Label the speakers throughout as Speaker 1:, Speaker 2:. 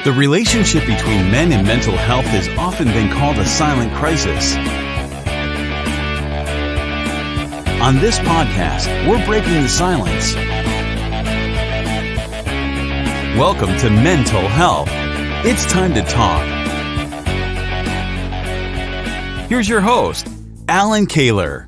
Speaker 1: The relationship between men and mental health has often been called a silent crisis. On this podcast, we're breaking the silence. Welcome to Mental Health. It's time to talk. Here's your host, Allan Kehler.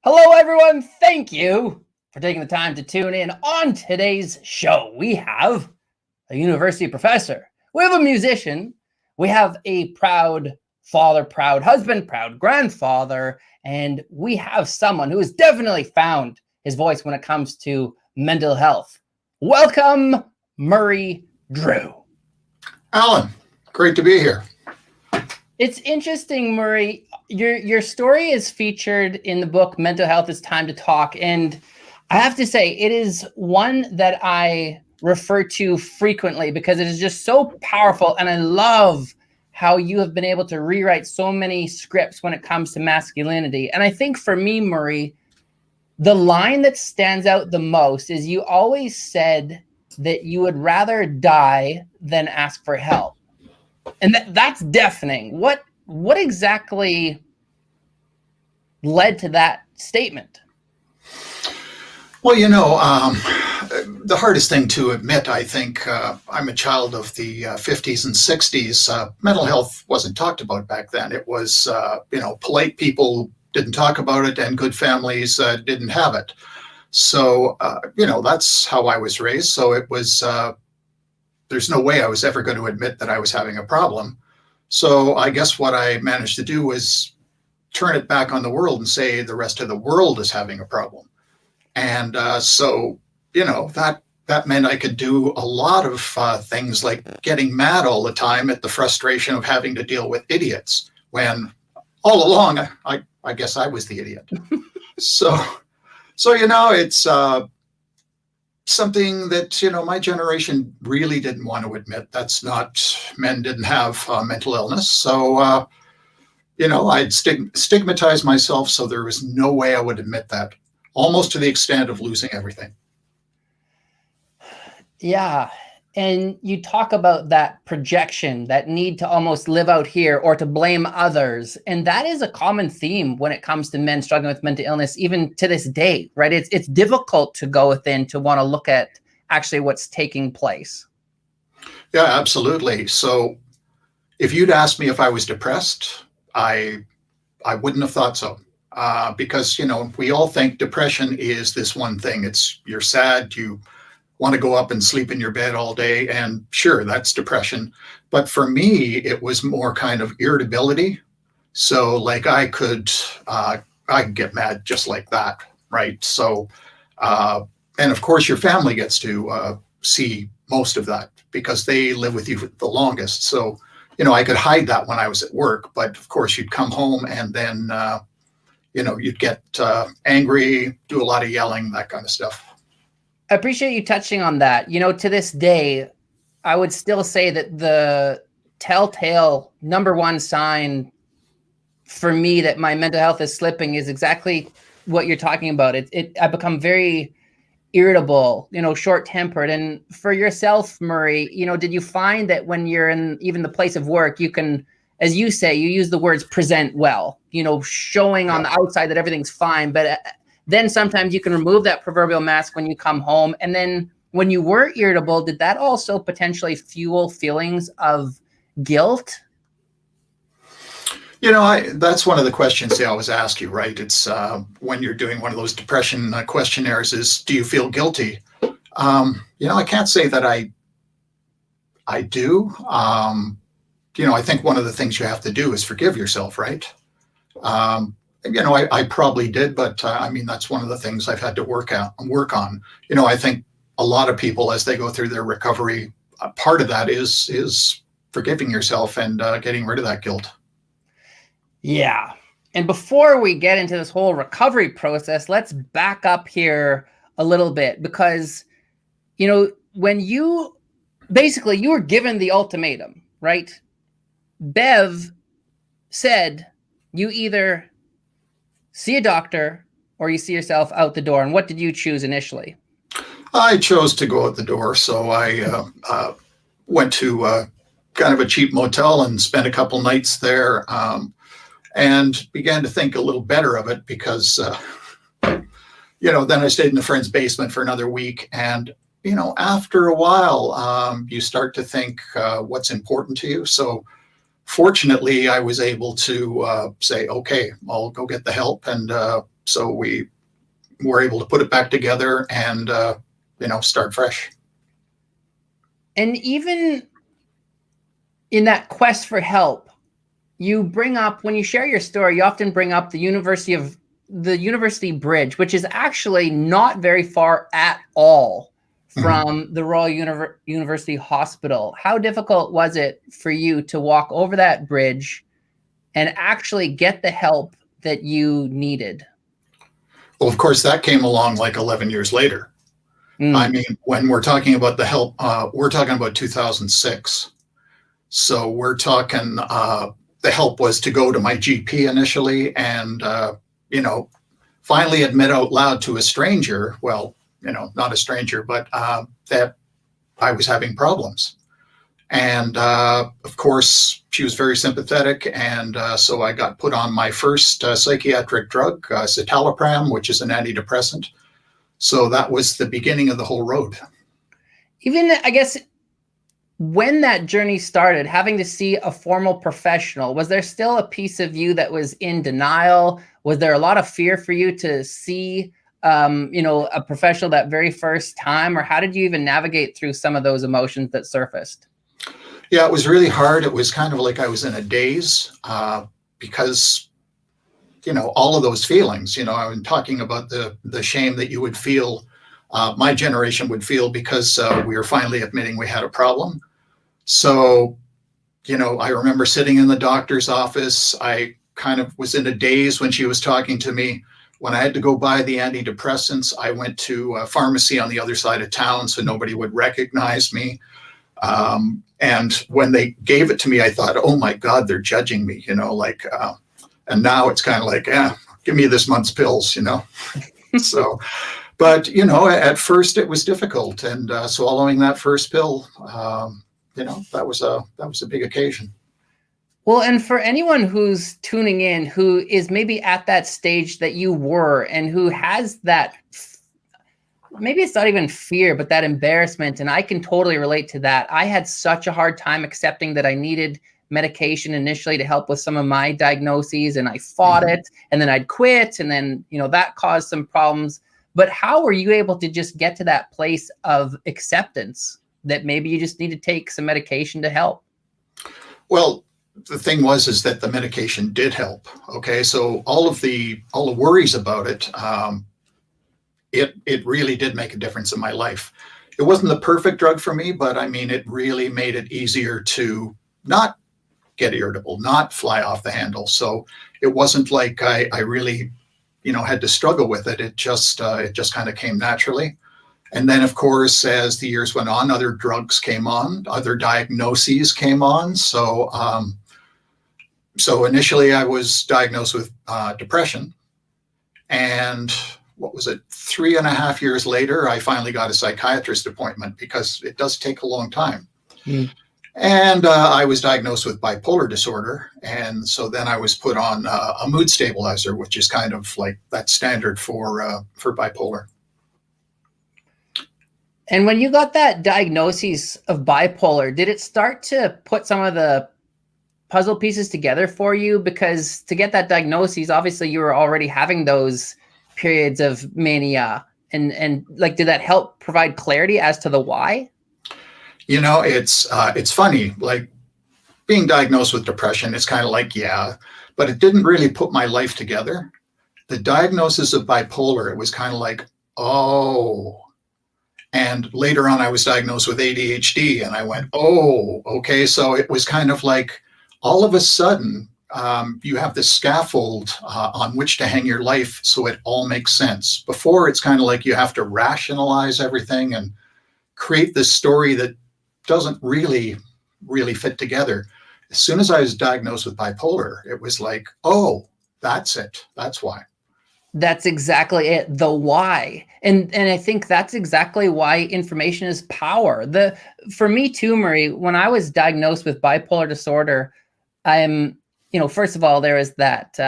Speaker 2: Hello, everyone. Thank you for taking the time to tune in. On today's show, we have a university professor, we have a musician, we have a proud father, proud husband, proud grandfather, and we have someone who has definitely found his voice when it comes to mental health. Welcome, Murray Drew.
Speaker 3: Allan, great to be here.
Speaker 2: It's interesting, Murray. Your story is featured in the book Mental Health It's Time to Talk, and I have to say it is one that I refer to frequently because it is just so powerful, and I love how you have been able to rewrite so many scripts when it comes to masculinity. And I think for me, Murray, the line that stands out the most is you always said that you would rather die than ask for help. And that's deafening. What exactly led to that statement?
Speaker 3: Well, the hardest thing to admit, I think, I'm a child of the 50s and 60s. Mental health wasn't talked about back then. It was, polite people didn't talk about it and good families didn't have it. So, that's how I was raised. So it was, there's no way I was ever going to admit that I was having a problem. So I guess what I managed to do was turn it back on the world and say the rest of the world is having a problem. And so that meant I could do a lot of things like getting mad all the time at the frustration of having to deal with idiots when all along, I guess I was the idiot. So it's something that, my generation really didn't want to admit. That's not, men didn't have mental illness. So, I'd stigmatize myself. So there was no way I would admit that, almost to the extent of losing everything.
Speaker 2: Yeah. And you talk about that projection, that need to almost live out here or to blame others. And that is a common theme when it comes to men struggling with mental illness, even to this day, right? It's difficult to go within to want to look at actually what's taking place.
Speaker 3: Yeah, absolutely. So if you'd asked me if I was depressed, I wouldn't have thought so. Because, we all think depression is this one thing. You're sad, you want to go up and sleep in your bed all day. And sure, that's depression. But for me, it was more kind of irritability. So like I could get mad just like that, right? So, and of course your family gets to see most of that because they live with you for the longest. So, I could hide that when I was at work, but of course you'd come home and then, you'd get angry, do a lot of yelling, that kind of stuff.
Speaker 2: I appreciate you touching on that. To this day, I would still say that the telltale number one sign for me that my mental health is slipping is exactly what you're talking about. I become very irritable, short-tempered. And for yourself, Murray, did you find that when you're in even the place of work, you can, as you say, you use the words present well, showing on the outside that everything's fine, but then sometimes you can remove that proverbial mask when you come home. And then when you were irritable, did that also potentially fuel feelings of guilt?
Speaker 3: That's one of the questions they always ask you, right? It's when you're doing one of those depression questionnaires is, do you feel guilty? I can't say that I do. I think one of the things you have to do is forgive yourself, right? I probably did, but that's one of the things I've had to work on. I think a lot of people, as they go through their recovery, part of that is forgiving yourself and getting rid of that guilt.
Speaker 2: Yeah. And before we get into this whole recovery process, let's back up here a little bit because, when you were given the ultimatum, right? Bev said you either see a doctor or you see yourself out the door. And what did you choose initially?
Speaker 3: I chose to go out the door, so I went to kind of a cheap motel and spent a couple nights there, and began to think a little better of it because, then I stayed in a friend's basement for another week. And, after a while, you start to think what's important to you. So fortunately, I was able to say, okay, I'll go get the help. And so we were able to put it back together and, start fresh.
Speaker 2: And even in that quest for help, you bring up, when you share your story, you often bring up the University Bridge, which is actually not very far at all from the Royal University Hospital. How difficult was it for you to walk over that bridge and actually get the help that you needed?
Speaker 3: Well, of course, that came along like 11 years later. I mean, when we're talking about the help, we're talking about 2006. So we're talking, the help was to go to my GP initially and, finally admit out loud to a stranger, well, not a stranger, but that I was having problems. And of course, she was very sympathetic. And so I got put on my first psychiatric drug, citalopram, which is an antidepressant. So that was the beginning of the whole road.
Speaker 2: Even, I guess, when that journey started, having to see a formal professional, was there still a piece of you that was in denial? Was there a lot of fear for you to see, a professional that very first time? Or how did you even navigate through some of those emotions that surfaced?
Speaker 3: Yeah, it was really hard. It was kind of like I was in a daze because, all of those feelings, I'm talking about the shame that you would feel, my generation would feel because we were finally admitting we had a problem. So, I remember sitting in the doctor's office. I kind of was in a daze when she was talking to me. When I had to go buy the antidepressants, I went to a pharmacy on the other side of town so nobody would recognize me. And when they gave it to me, I thought, oh my God, they're judging me, and now it's kind of like, give me this month's pills, So, but, at first it was difficult. And swallowing that first pill, that was a big occasion.
Speaker 2: Well, and for anyone who's tuning in, who is maybe at that stage that you were, and who has that, maybe it's not even fear, but that embarrassment. And I can totally relate to that. I had such a hard time accepting that I needed medication initially to help with some of my diagnoses, and I fought it, and then I'd quit, and then that caused some problems. But how were you able to just get to that place of acceptance that maybe you just need to take some medication to help?
Speaker 3: Well, the thing is that the medication did help. Okay, so all the worries about it, it really did make a difference in my life. It wasn't the perfect drug for me, but I mean, it really made it easier to not get irritable, not fly off the handle. So it wasn't like I really, had to struggle with it. It just kind of came naturally. And then, of course, as the years went on, other drugs came on, other diagnoses came on. So, so initially I was diagnosed with depression, and what was it, 3.5 years later, I finally got a psychiatrist appointment because it does take a long time. And I was diagnosed with bipolar disorder. And so then I was put on a mood stabilizer, which is kind of like that standard for bipolar.
Speaker 2: And when you got that diagnosis of bipolar, did it start to put some of the puzzle pieces together for you? Because to get that diagnosis, obviously you were already having those periods of mania, and like, did that help provide clarity as to the why?
Speaker 3: It's funny, like being diagnosed with depression, it's kind of like, yeah, but it didn't really put my life together. The diagnosis of bipolar, it was kind of like, oh. And later on, I was diagnosed with ADHD, and I went, oh, okay. So it was kind of like all of a sudden, you have this scaffold on which to hang your life so it all makes sense. Before, it's kind of like you have to rationalize everything and create this story that doesn't really fit together. As soon as I was diagnosed with bipolar, it was like, oh, that's it. That's why.
Speaker 2: That's exactly it. The why. And I think that's exactly why information is power. For me too, Murray, when I was diagnosed with bipolar disorder, first of all, there was that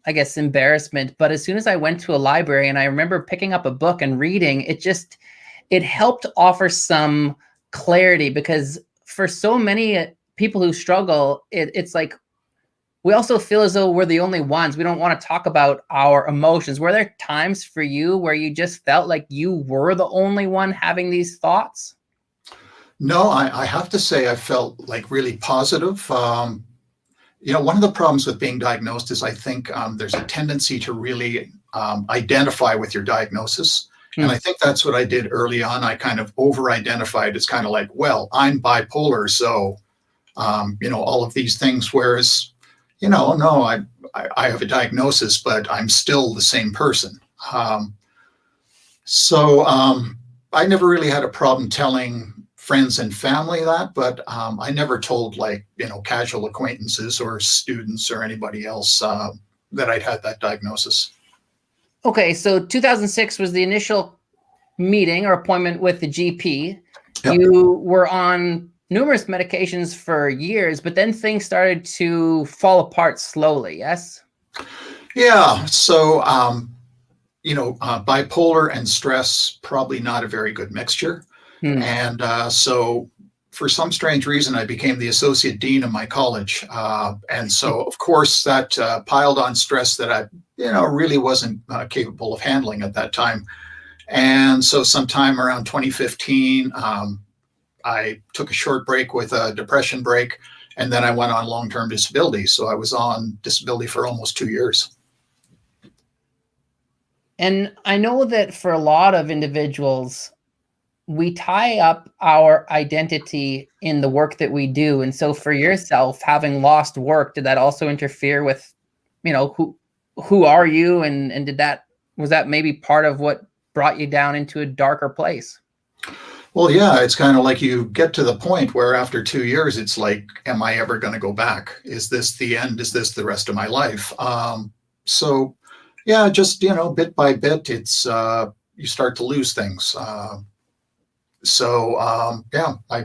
Speaker 2: I guess embarrassment, but as soon as I went to a library and I remember picking up a book and reading, it helped offer some clarity, because for so many people who struggle, it's like, we also feel as though we're the only ones. We don't want to talk about our emotions. Were there times for you where you just felt like you were the only one having these thoughts?
Speaker 3: No, I have to say I felt like really positive. One of the problems with being diagnosed is I think there's a tendency to really identify with your diagnosis. And I think that's what I did early on. I kind of over-identified. It's kind of like, well, I'm bipolar, so, all of these things, whereas no, I have a diagnosis, but I'm still the same person. So I never really had a problem telling friends and family that, but I never told casual acquaintances or students or anybody else that I'd had that diagnosis.
Speaker 2: Okay, so 2006 was the initial meeting or appointment with the GP.
Speaker 3: Yep.
Speaker 2: You were on numerous medications for years, but then things started to fall apart slowly, yes?
Speaker 3: Yeah. So, bipolar and stress, probably not a very good mixture. And so for some strange reason, I became the associate dean of my college. And so, of course, that piled on stress that I, really wasn't capable of handling at that time. And so sometime around 2015, I took a short break with a depression break, and then I went on long-term disability. So I was on disability for almost 2 years.
Speaker 2: And I know that for a lot of individuals, we tie up our identity in the work that we do. And so for yourself, having lost work, did that also interfere with, who are you? And was that maybe part of what brought you down into a darker place?
Speaker 3: Well, yeah, it's kind of like you get to the point where after 2 years, it's like, am I ever going to go back? Is this the end? Is this the rest of my life? So yeah, just, bit by bit, it's, you start to lose things. Yeah, I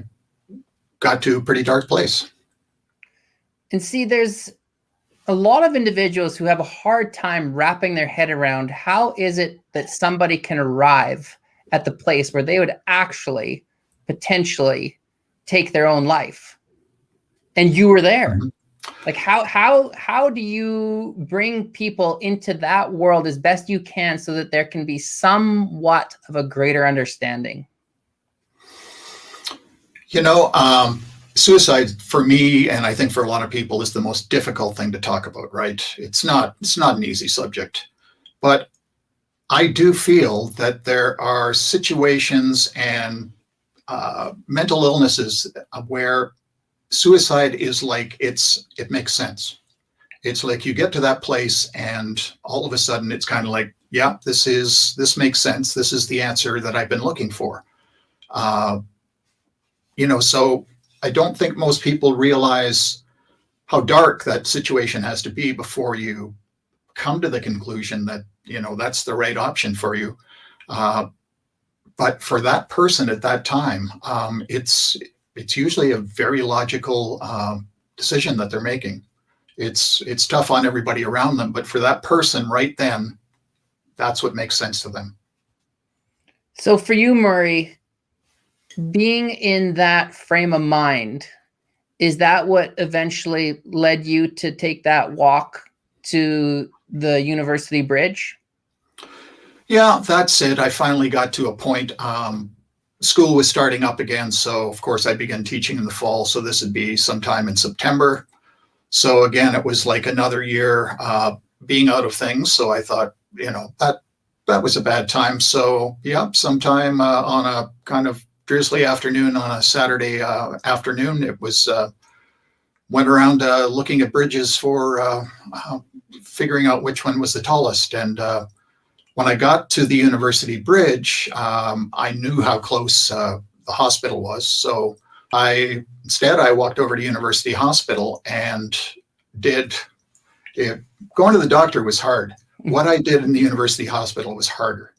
Speaker 3: got to a pretty dark place.
Speaker 2: And see, there's a lot of individuals who have a hard time wrapping their head around how is it that somebody can arrive at the place where they would actually potentially take their own life. And you were there. Mm-hmm. Like how do you bring people into that world as best you can so that there can be somewhat of a greater understanding?
Speaker 3: Suicide for me, and I think for a lot of people, is the most difficult thing to talk about, right? It's not an easy subject, but I do feel that there are situations and mental illnesses where suicide is like, it makes sense. It's like you get to that place and all of a sudden it's kind of like, yeah, this makes sense. This is the answer that I've been looking for. So I don't think most people realize how dark that situation has to be before you come to the conclusion that, that's the right option for you. But for that person at that time, it's usually a very logical decision that they're making. It's tough on everybody around them, but for that person right then, that's what makes sense to them.
Speaker 2: So for you, Murray, being in that frame of mind, is that what eventually led you to take that walk to the University Bridge?
Speaker 3: Yeah, that's it. I finally got to a point. School was starting up again. So of course I began teaching in the fall. So this would be sometime in September. So again, it was like another year being out of things. So I thought, that was a bad time. So yeah, sometime on a kind of drizzly afternoon on a Saturday afternoon, it was went around looking at bridges for figuring out which one was the tallest. And when I got to the University Bridge, I knew how close the hospital was. So I walked over to University Hospital and going to the doctor was hard. What I did in the university hospital was harder.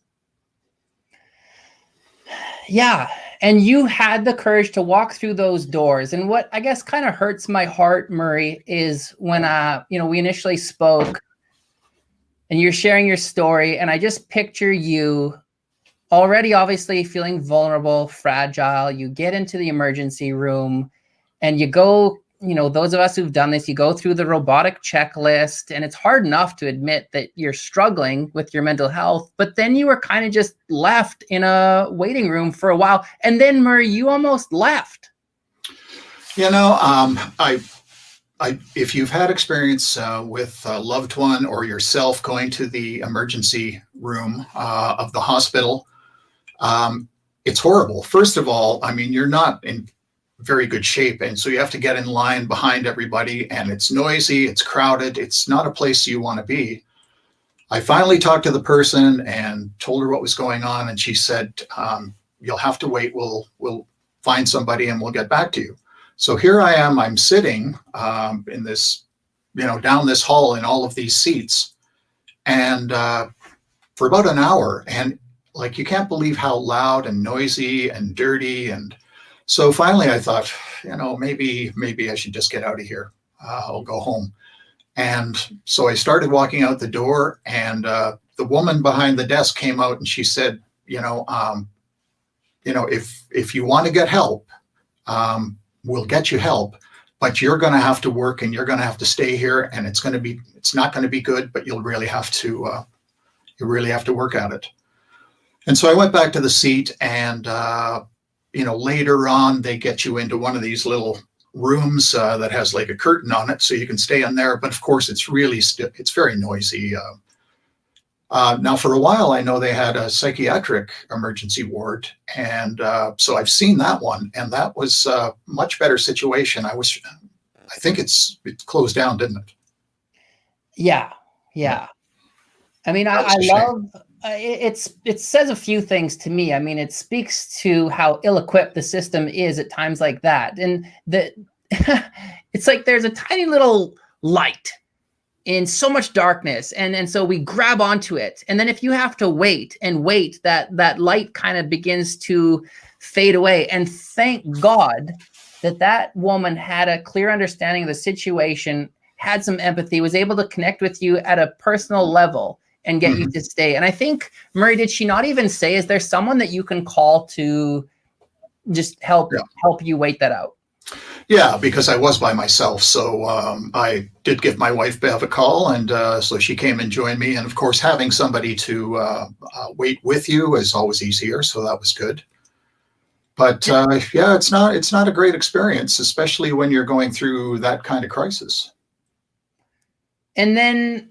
Speaker 2: Yeah. And you had the courage to walk through those doors. And what I guess kind of hurts my heart, Murray, is when we initially spoke and you're sharing your story, and I just picture you already obviously feeling vulnerable, fragile. You get into the emergency room and you go, those of us who've done this, you go through the robotic checklist, and it's hard enough to admit that you're struggling with your mental health, but then you were kind of just left in a waiting room for a while. And then, Murray, you almost left.
Speaker 3: If you've had experience with a loved one or yourself going to the emergency room of the hospital, it's horrible. First of all, you're not in very good shape, and so you have to get in line behind everybody, and it's noisy, it's crowded, it's not a place you want to be. I finally talked to the person and told her what was going on, and she said, you'll have to wait, we'll find somebody and we'll get back to you. So here I am, I'm sitting in this, down this hall in all of these seats, and for about an hour, and you can't believe how loud and noisy and dirty. And so finally I thought, maybe I should just get out of here. I'll go home. And so I started walking out the door, and the woman behind the desk came out and she said, if you want to get help, we'll get you help, but you're going to have to work and you're going to have to stay here, and it's not going to be good, but you'll really have to work at it. And so I went back to the seat, and later on they get you into one of these little rooms that has like a curtain on it, so you can stay in there. But of course, it's very noisy. Now, for a while, I know they had a psychiatric emergency ward, and so I've seen that one, and that was a much better situation. I think it closed down, didn't it?
Speaker 2: Yeah. I love. It says a few things to me. It speaks to how ill-equipped the system is at times like that. And it's like there's a tiny little light in so much darkness. And so we grab onto it. And then if you have to wait, that light kind of begins to fade away. And thank God that woman had a clear understanding of the situation, had some empathy, was able to connect with you at a personal level and get you to stay. And I think, Murray, did she not even say, is there someone that you can call to just help you wait that out?
Speaker 3: Yeah, because I was by myself. So I did give my wife Bev a call, and so she came and joined me. And of course, having somebody to wait with you is always easier. So that was good. But it's not a great experience, especially when you're going through that kind of crisis.
Speaker 2: And then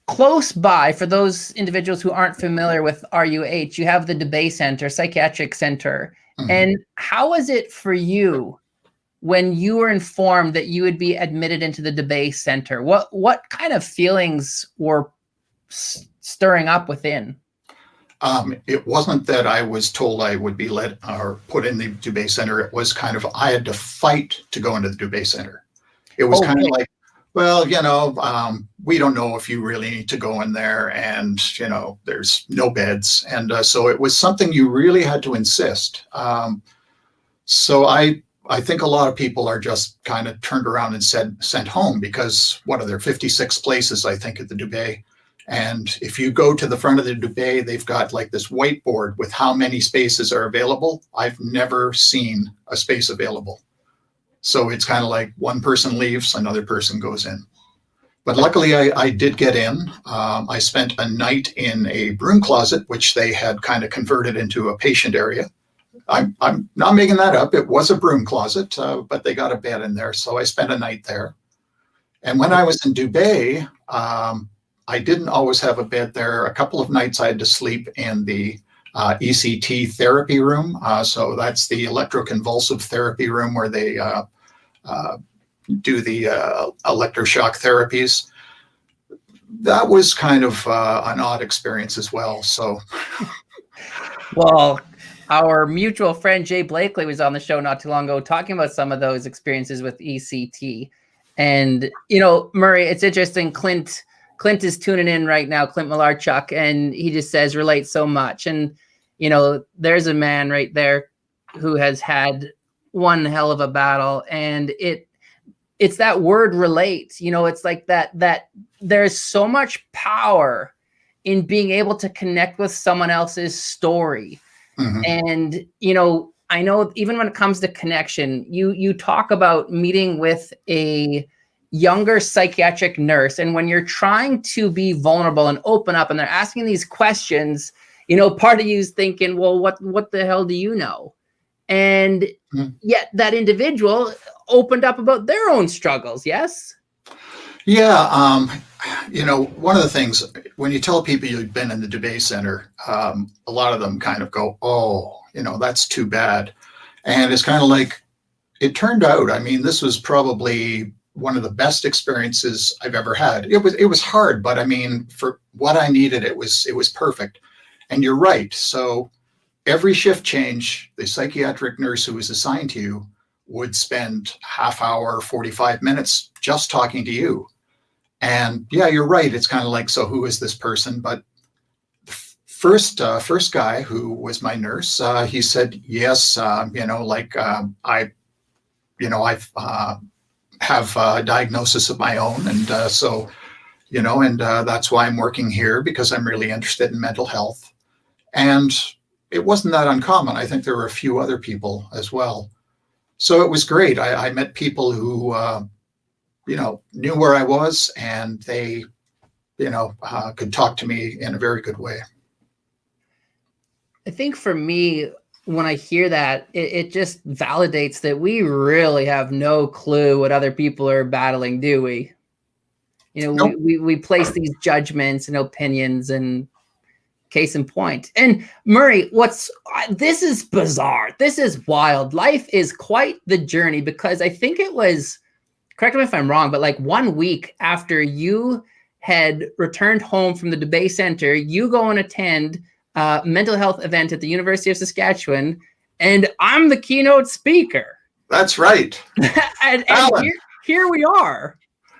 Speaker 2: close by, for those individuals who aren't familiar with RUH, you have the Debay Center, Psychiatric Center. Mm-hmm. And how was it for you when you were informed that you would be admitted into the Debay Center? What kind of feelings were stirring up within?
Speaker 3: It wasn't that I was told I would be let or put in the Debay Center. It was kind of, I had to fight to go into the Debay Center. It was kind of like, well, we don't know if you really need to go in there, and, there's no beds. And so it was something you really had to insist. So I think a lot of people are just kind of turned around and sent home, because what are there, 56 places, I think, at the Debay. And if you go to the front of the Debay, they've got like this whiteboard with how many spaces are available. I've never seen a space available. So it's kind of like one person leaves, another person goes in. But luckily I did get in. I spent a night in a broom closet, which they had kind of converted into a patient area. I'm not making that up. It was a broom closet, but they got a bed in there. So I spent a night there. And when I was in Debay, I didn't always have a bed there. A couple of nights I had to sleep in the ECT therapy room. So that's the electroconvulsive therapy room where they do the electroshock therapies. That was kind of an odd experience as well. So,
Speaker 2: well, our mutual friend Jay Blakely was on the show not too long ago talking about some of those experiences with ECT. And, Murray, it's interesting. Clint Clint is tuning in right now, Clint Malarchuk, and he just says relate so much. And, you know, there's a man right there who has had one hell of a battle, and it's that word relate. You know, it's like that there's so much power in being able to connect with someone else's story.
Speaker 3: Mm-hmm.
Speaker 2: And, you know, I know even when it comes to connection, you talk about meeting with a younger psychiatric nurse, and when you're trying to be vulnerable and open up and they're asking these questions, you know, part of you is thinking, well, what the hell do you know? And yet that individual opened up about their own struggles. Yes.
Speaker 3: Yeah. You know, one of the things when you tell people you've been in the debate center, a lot of them kind of go, oh, you know, that's too bad. And it's kind of like, it turned out, I mean, this was probably one of the best experiences I've ever had. It was hard, but I mean, for what I needed, it was perfect. And you're right. So every shift change, the psychiatric nurse who was assigned to you would spend half hour, 45 minutes just talking to you. And yeah, you're right. It's kind of like, so who is this person? But first guy who was my nurse, he said, yes, you know, like I have a diagnosis of my own. And so, you know, and that's why I'm working here, because I'm really interested in mental health. And it wasn't that uncommon. I think there were a few other people as well. So it was great. I met people who, you know, knew where I was, and they, you know, could talk to me in a very good way.
Speaker 2: I think for me, when I hear that, it just validates that we really have no clue what other people are battling, do we? You know,
Speaker 3: Nope.
Speaker 2: we place these judgments and opinions, and case in point. And Murray, this is bizarre. This is wild. Life is quite the journey, because I think it was, correct me if I'm wrong, but like 1 week after you had returned home from the debate center, you go and attend a mental health event at the University of Saskatchewan, and I'm the keynote speaker.
Speaker 3: That's right.
Speaker 2: and
Speaker 3: Allan.
Speaker 2: here we are.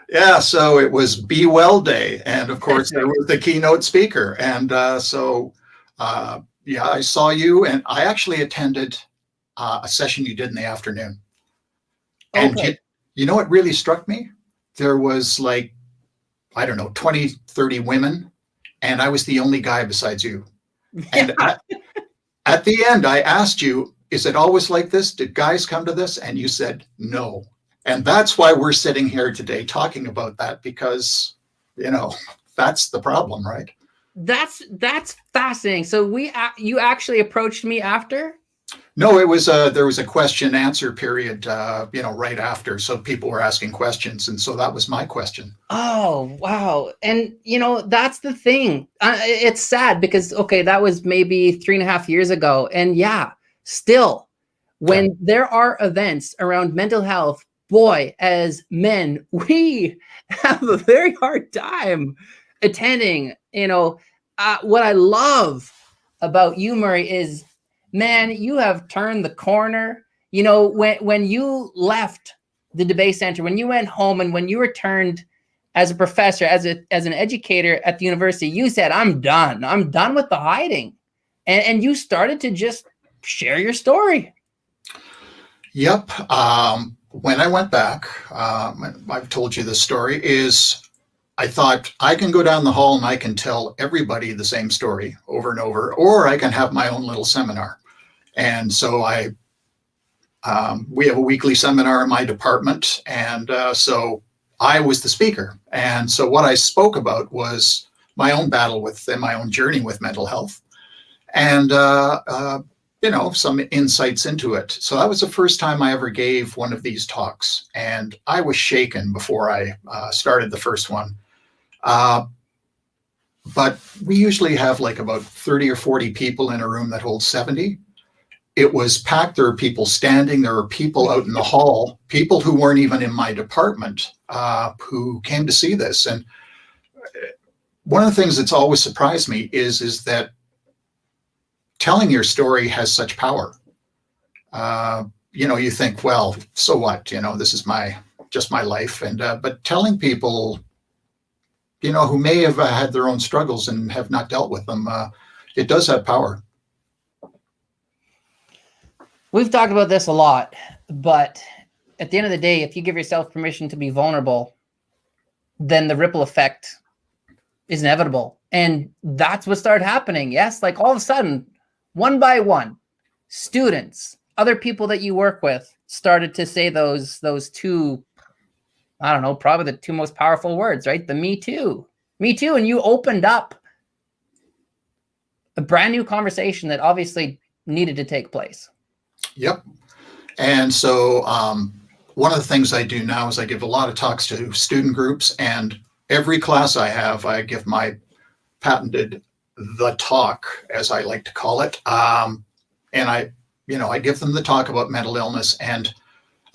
Speaker 3: Yeah, so it was Be Well Day, and of course there was the keynote speaker, and yeah, I saw you, and I actually attended a session you did in the afternoon. And
Speaker 2: Okay.
Speaker 3: you know what really struck me? There was like, I don't know, 20, 30 women, and I was the only guy besides you. And at the end, I asked you, is it always like this? Did guys come to this? And you said no. And that's why we're sitting here today talking about that, because, you know, that's the problem, right?
Speaker 2: That's fascinating. So you actually approached me after?
Speaker 3: No, it was there was a question answer period, you know, right after. So people were asking questions, and so that was my question.
Speaker 2: Oh, wow. And, you know, that's the thing. It's sad because, okay, that was maybe 3.5 years ago. And yeah, still, when there are events around mental health, boy, as men, we have a very hard time attending. You know, what I love about you, Murray, is, man, you have turned the corner. You know, when you left the debate center, when you went home, and when you returned as a professor, as an educator at the university, you said, I'm done with the hiding. And you started to just share your story.
Speaker 3: Yep. When I went back, I've told you this story, is I thought I can go down the hall and I can tell everybody the same story over and over, or I can have my own little seminar. And so we have a weekly seminar in my department. And so I was the speaker. And so what I spoke about was my own battle and my own journey with mental health, and, you know, some insights into it. So that was the first time I ever gave one of these talks. And I was shaken before I started the first one. But we usually have like about 30 or 40 people in a room that holds 70. It was packed. There were people standing. There were people out in the hall, people who weren't even in my department, who came to see this. And one of the things that's always surprised me is that telling your story has such power. You know, you think, well, so what? You know, this is just my life. And but telling people who may have had their own struggles and have not dealt with them. It does have power.
Speaker 2: We've talked about this a lot, but at the end of the day, if you give yourself permission to be vulnerable, then the ripple effect is inevitable. And that's what started happening. Yes, like all of a sudden, one by one, students, other people that you work with started to say those two, I don't know, probably the two most powerful words, right? The me too. Me too. And you opened up a brand new conversation that obviously needed to take place.
Speaker 3: Yep. And so one of the things I do now is I give a lot of talks to student groups, and every class I have, I give my patented the talk, as I like to call it. And I give them the talk about mental illness, and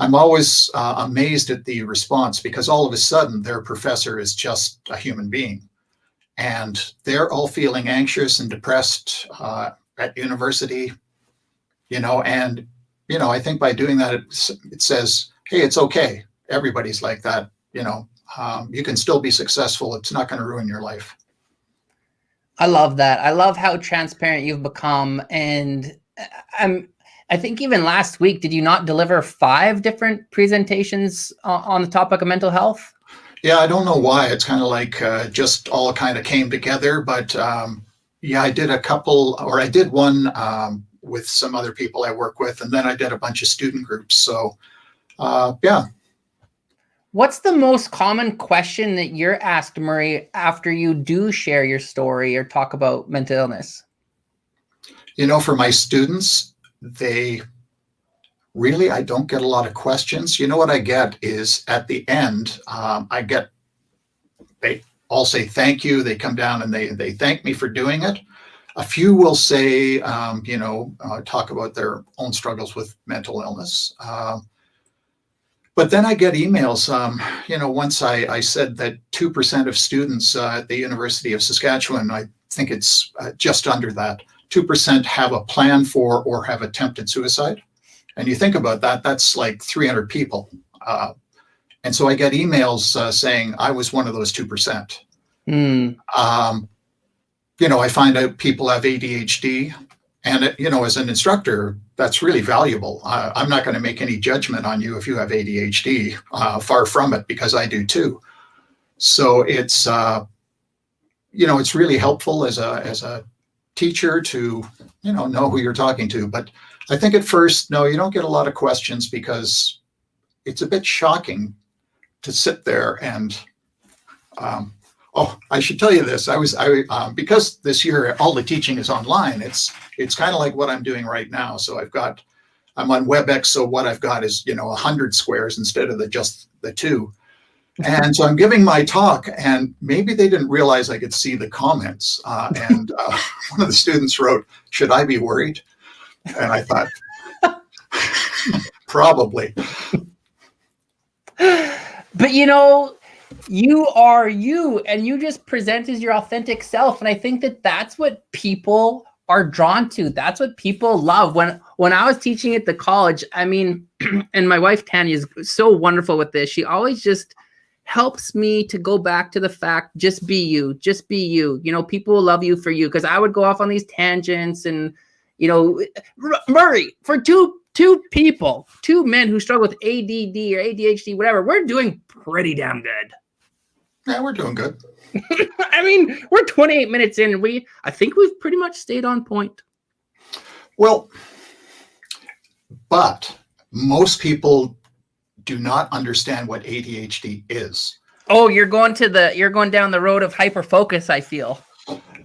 Speaker 3: I'm always amazed at the response, because all of a sudden their professor is just a human being, and they're all feeling anxious and depressed at university, and I think by doing that, it says, hey, it's okay. Everybody's like that. You can still be successful. It's not going to ruin your life.
Speaker 2: I love that. I love how transparent you've become. And I think even last week, did you not deliver 5 different presentations on the topic of mental health?
Speaker 3: Yeah, I don't know why. It's kind of like just all kind of came together. But I did a couple, or I did one with some other people I work with, and then I did a bunch of student groups. So, yeah.
Speaker 2: What's the most common question that you're asked, Murray, after you do share your story or talk about mental illness?
Speaker 3: For my students, I don't get a lot of questions. What I get is at the end, they all say thank you. They come down and they thank me for doing it. A few will say, talk about their own struggles with mental illness. But then I get emails, once I said that 2% of students at the University of Saskatchewan, I think it's just under that, 2% have a plan for or have attempted suicide. And you think about that, that's like 300 people. And so I get emails saying I was one of those 2%. I find out people have ADHD, and as an instructor, that's really valuable. I'm not going to make any judgment on you if you have ADHD, far from it, because I do too. So it's, it's really helpful as a teacher to, know who you're talking to. But I think at first, no, you don't get a lot of questions, because it's a bit shocking to sit there and, I should tell you this. Because this year all the teaching is online. It's kind of like what I'm doing right now. So I'm on WebEx. So what I've got is 100 squares instead of just the 2. And so I'm giving my talk, and maybe they didn't realize I could see the comments. And one of the students wrote, "Should I be worried?" And I thought, probably.
Speaker 2: But you are you, and you just present as your authentic self. And I think that that's what people are drawn to. That's what people love. When I was teaching at the college, and my wife Tanya is so wonderful with this. She always just helps me to go back to the fact, just be you, just be you. People will love you for you. Because I would go off on these tangents, and Murray, for two men who struggle with ADD or ADHD, whatever, we're doing pretty damn good.
Speaker 3: Yeah, we're doing good.
Speaker 2: We're 28 minutes in, and I think we've pretty much stayed on point.
Speaker 3: Well, but most people do not understand what ADHD is.
Speaker 2: Oh, you're going down the road of hyperfocus, I feel.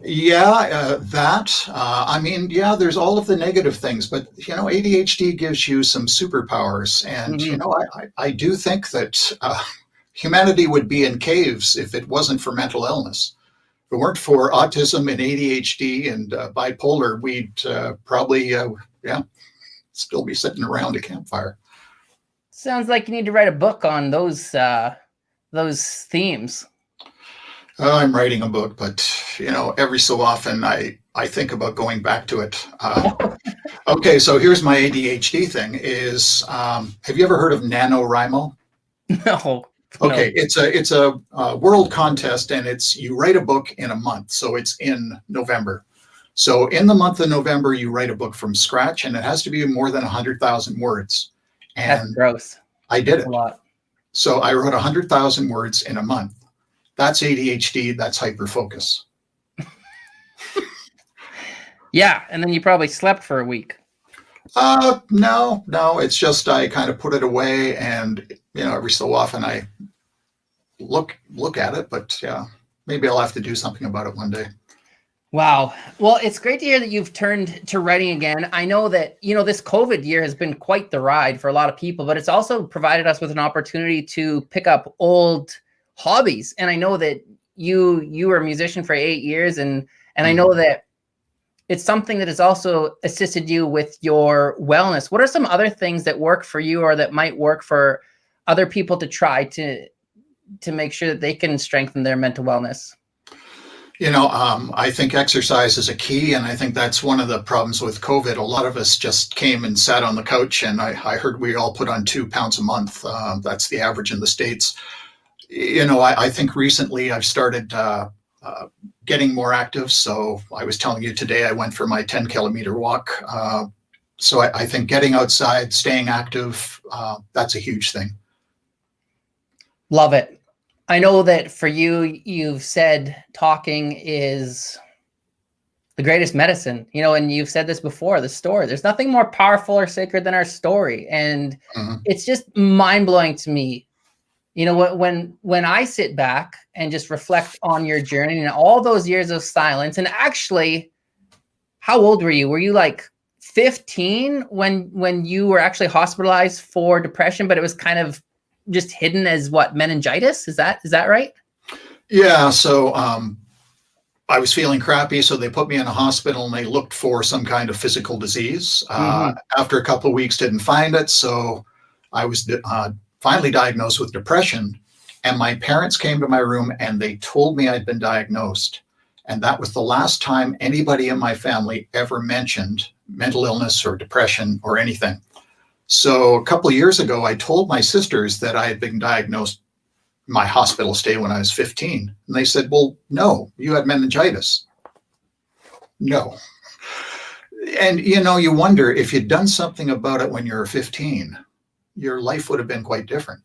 Speaker 3: Yeah, there's all of the negative things, but ADHD gives you some superpowers, and I do think that humanity would be in caves if it wasn't for mental illness. If it weren't for autism and ADHD and bipolar, we'd probably still be sitting around a campfire.
Speaker 2: Sounds like you need to write a book on those themes.
Speaker 3: I'm writing a book, but every so often I think about going back to it. Okay, so here's my ADHD thing: have you ever heard of NaNoWriMo?
Speaker 2: No.
Speaker 3: Okay, it's a world contest, and you write a book in a month, so it's in November. So in the month of November, you write a book from scratch, and it has to be more than 100,000 words.
Speaker 2: That's
Speaker 3: And
Speaker 2: gross.
Speaker 3: I did
Speaker 2: That's
Speaker 3: it.
Speaker 2: a lot.
Speaker 3: So I wrote 100,000 words in a month. That's ADHD. That's hyperfocus.
Speaker 2: Yeah, and then you probably slept for a week.
Speaker 3: No. It's just I kind of put it away, and every so often I look at it. But yeah, maybe I'll have to do something about it one day.
Speaker 2: Wow. Well, it's great to hear that you've turned to writing again. I know that, this COVID year has been quite the ride for a lot of people, but it's also provided us with an opportunity to pick up old hobbies. And I know that you were a musician for 8 years, and I know that it's something that has also assisted you with your wellness. What are some other things that work for you or that might work for other people to try to make sure that they can strengthen their mental wellness?
Speaker 3: I think exercise is a key, and I think that's one of the problems with COVID. A lot of us just came and sat on the couch, and I heard we all put on 2 pounds a month. That's the average in the States. I think recently I've started getting more active. So I was telling you today I went for my 10-kilometer walk. So I think getting outside, staying active, that's a huge thing.
Speaker 2: Love it. I know that for you, you've said talking is the greatest medicine, and you've said this before, the story. There's nothing more powerful or sacred than our story. And it's just mind-blowing to me. When I sit back and just reflect on your journey and all those years of silence, and actually, how old were you? Were you like 15 when you were actually hospitalized for depression, but it was kind of just hidden as meningitis? Is that right?
Speaker 3: Yeah. So I was feeling crappy, so they put me in a hospital and they looked for some kind of physical disease. After a couple of weeks, didn't find it. So I was finally diagnosed with depression, and my parents came to my room and they told me I'd been diagnosed. And that was the last time anybody in my family ever mentioned mental illness or depression or anything. So a couple of years ago, I told my sisters that I had been diagnosed my hospital stay when I was 15. And they said, well, no, you had meningitis. No. And, you wonder if you'd done something about it when you were 15, your life would have been quite different.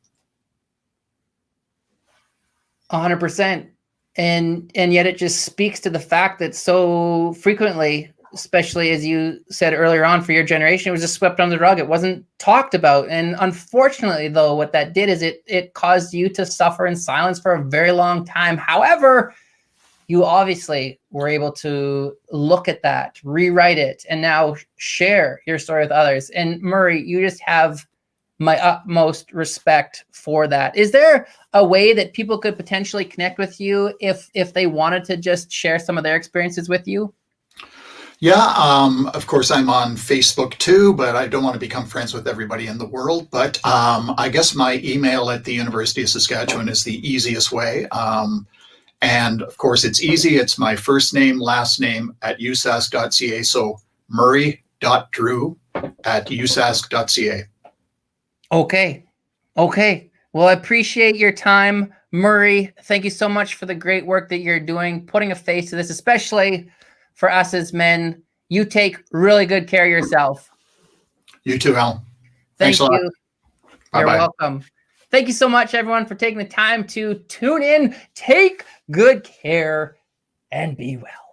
Speaker 2: 100%. And yet it just speaks to the fact that so frequently, especially as you said earlier on, for your generation, it was just swept under the rug. It wasn't talked about. And unfortunately, though, what that did is it caused you to suffer in silence for a very long time. However, you obviously were able to look at that, rewrite it, and now share your story with others. And Murray, you just have my utmost respect for that. Is there a way that people could potentially connect with you if they wanted to just share some of their experiences with you?
Speaker 3: Yeah, of course, I'm on Facebook too, but I don't want to become friends with everybody in the world. But I guess my email at the University of Saskatchewan is the easiest way. And of course, it's easy. It's my first name, last name at usask.ca. So murray.drew@usask.ca.
Speaker 2: Okay. Well, I appreciate your time, Murray. Thank you so much for the great work that you're doing, putting a face to this, especially for us as men. You take really good care of yourself.
Speaker 3: You too, Allan.
Speaker 2: Thank
Speaker 3: Thanks a lot.
Speaker 2: you.
Speaker 3: Bye-bye.
Speaker 2: You're welcome. Thank you so much, everyone, for taking the time to tune in. Take good care and be well.